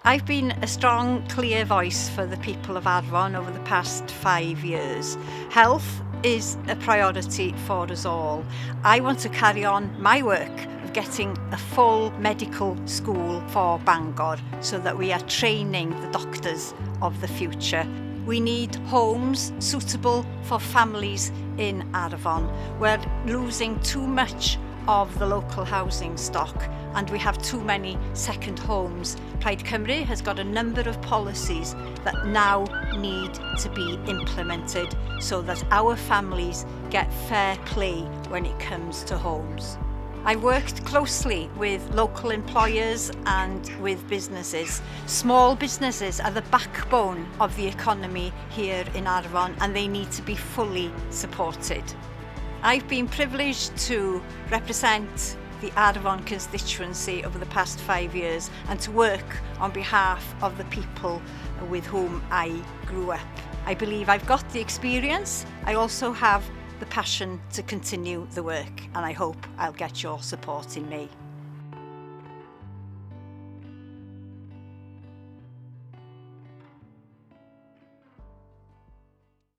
I've been a strong, clear voice for the people of Arfon over the past 5 years. Health is a priority for us all. I want to carry on my work of getting a full medical school for Bangor so that we are training the doctors of the future. We need homes suitable for families in Arfon. We're losing too much of the local housing stock and we have too many second homes. Plaid Cymru has got a number of policies that now need to be implemented so that our families get fair play when it comes to homes. I worked closely with local employers and with businesses. Small businesses are the backbone of the economy here in Arfon and they need to be fully supported. I've been privileged to represent the Arfon constituency over the past 5 years and to work on behalf of the people with whom I grew up. I believe I've got the experience. I also have the passion to continue the work and I hope I'll get your support in me.